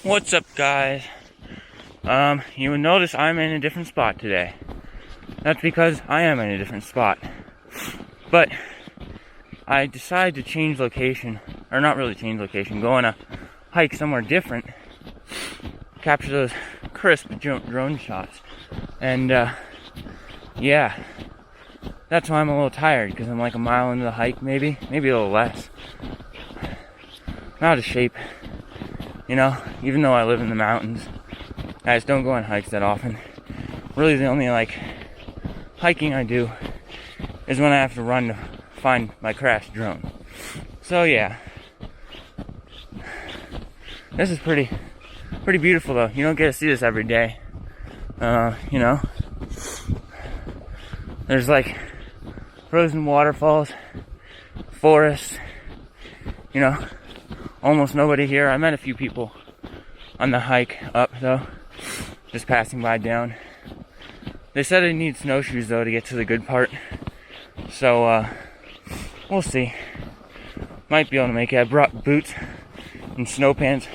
What's up, guys? You would notice I'm in a different spot today. That's because I am in a different spot. But I decided to change location, or not really change location, go on a hike somewhere different, capture those crisp drone shots. And yeah, that's why I'm a little tired, because I'm like a mile into the hike, maybe a little less. I'm out of shape. You know, even though I live in the mountains, I just don't go on hikes that often. Really, the only hiking I do is when I have to run to find my crashed drone. So yeah, this is pretty beautiful though. You don't get to see this every day. You know, there's like frozen waterfalls, forests. You know, almost nobody here. I met a few people on the hike up though, just passing by down. They said I need snowshoes though to get to the good part. So we'll see. Might be able to make it. I brought boots and snow pants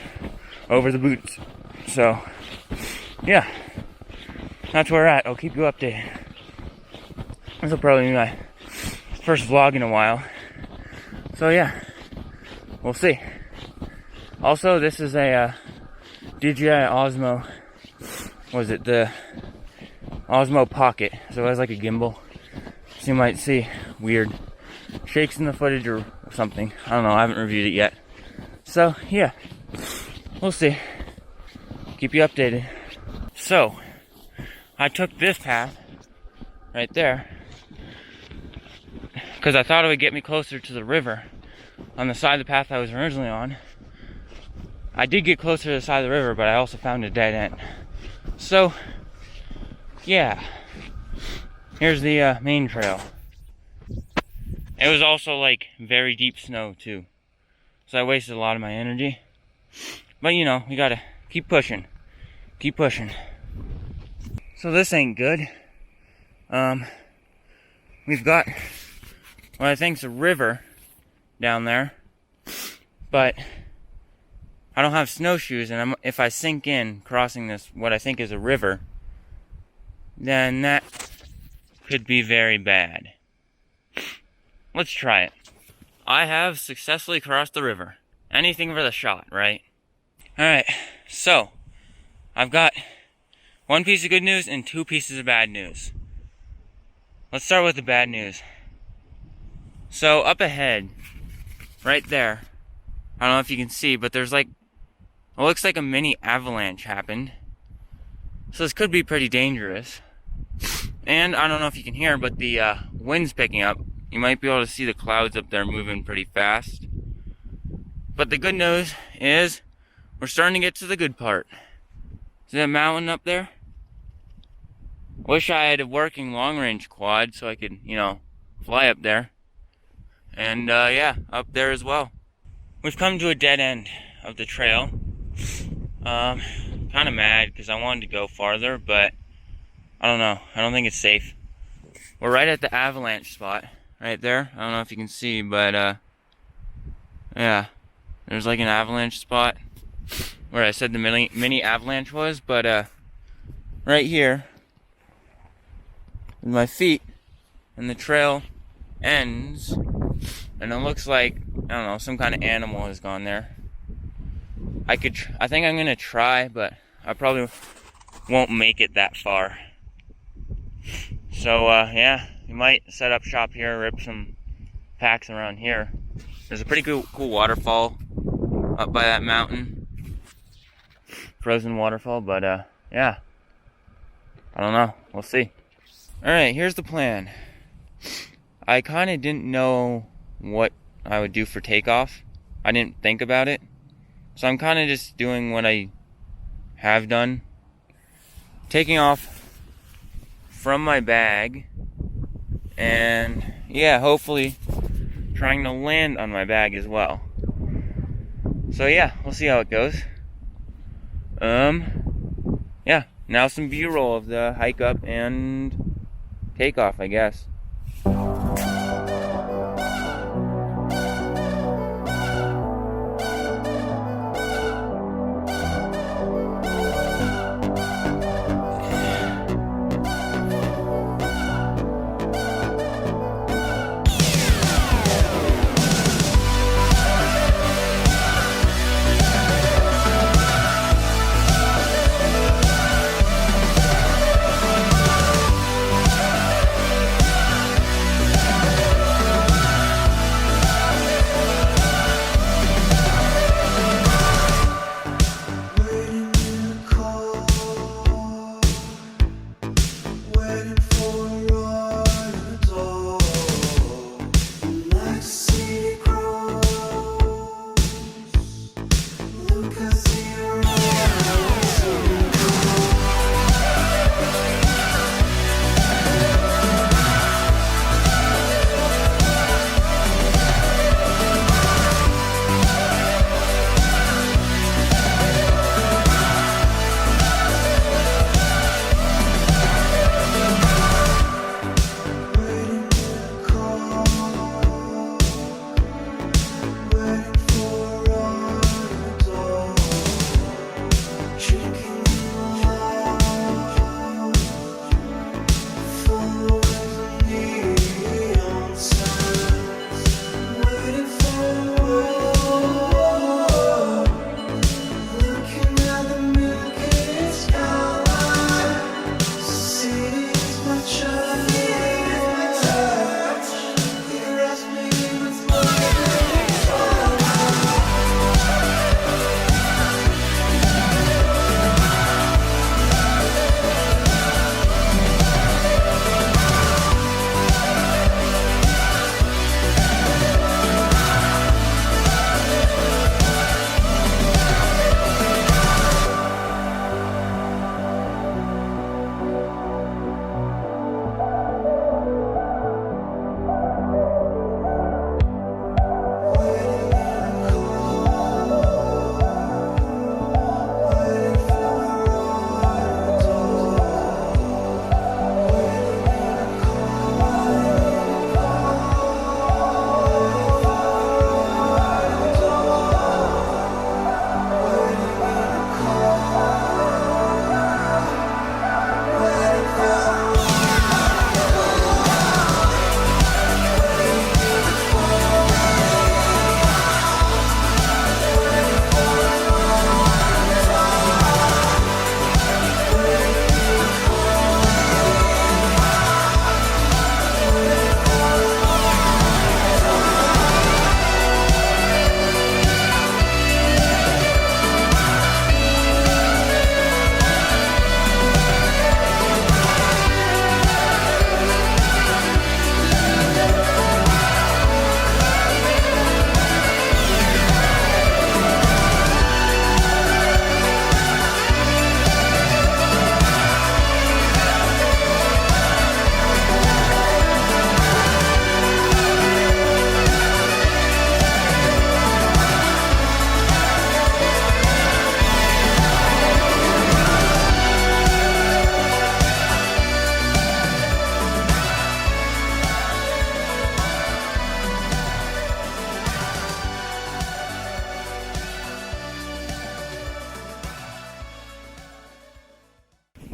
over the boots. So yeah, that's where we're at. I'll keep you updated. This will probably be my first vlog in a while. So yeah, we'll see. Also, this is a DJI Osmo. Was it the Osmo Pocket? So it has like a gimbal. So you might see weird shakes in the footage or something. I don't know. I haven't reviewed it yet. So yeah, we'll see. Keep you updated. So I took this path right there because I thought it would get me closer to the river on the side of the path I was originally on. I did get closer to the side of the river, but I also found a dead end. So, yeah. Here's the main trail. It was also like very deep snow too. So I wasted a lot of my energy. But you know, we gotta keep pushing. Keep pushing. So this ain't good. We've got what I think's a river down there. But I don't have snowshoes, and if I sink in crossing this, what I think is a river, then that could be very bad. Let's try it. I have successfully crossed the river. Anything for the shot, right? Alright, so I've got one piece of good news and two pieces of bad news. Let's start with the bad news. So up ahead, right there, I don't know if you can see, but there's like, it looks like a mini avalanche happened. So this could be pretty dangerous. And I don't know if you can hear, but the wind's picking up. You might be able to see the clouds up there moving pretty fast. But the good news is we're starting to get to the good part. See that mountain up there? Wish I had a working long-range quad so I could, you know, fly up there. And yeah, up there as well. We've come to a dead end of the trail. Kind of mad because I wanted to go farther, but I don't know. I don't think it's safe. We're right at the avalanche spot, right there. I don't know if you can see, but yeah, there's like an avalanche spot where I said the mini avalanche was, but right here with my feet, and the trail ends, and it looks like, I don't know, some kind of animal has gone there. I think I'm gonna try, but I probably won't make it that far. So yeah, we might set up shop here, rip some packs around here. There's a pretty cool waterfall up by that mountain, frozen waterfall. But yeah, I don't know. We'll see. All right, here's the plan. I kind of didn't know what I would do for takeoff. I didn't think about it. So I'm kind of just doing what I have done. Taking off from my bag. And yeah, hopefully trying to land on my bag as well. So yeah, we'll see how it goes. Yeah, now some B-roll of the hike up and takeoff, I guess.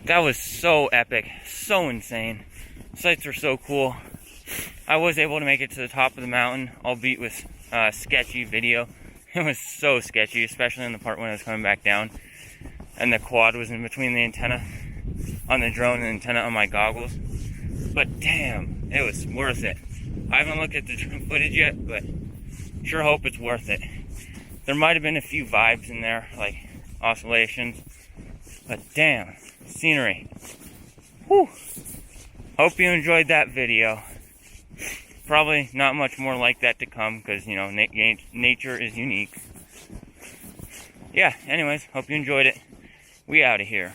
that was so epic, so insane. Sights were so cool. I was able to make it to the top of the mountain, albeit with sketchy video. It was so sketchy, especially in the part when I was coming back down. And the quad was in between the antenna on the drone and the antenna on my goggles. But damn, it was worth it. I haven't looked at the drone footage yet, but sure hope it's worth it. There might have been a few vibes in there, like oscillations. But damn, scenery. Whew. Hope you enjoyed that video. Probably not much more like that to come because, you know, nature is unique. Yeah, anyways, hope you enjoyed it. We out of here.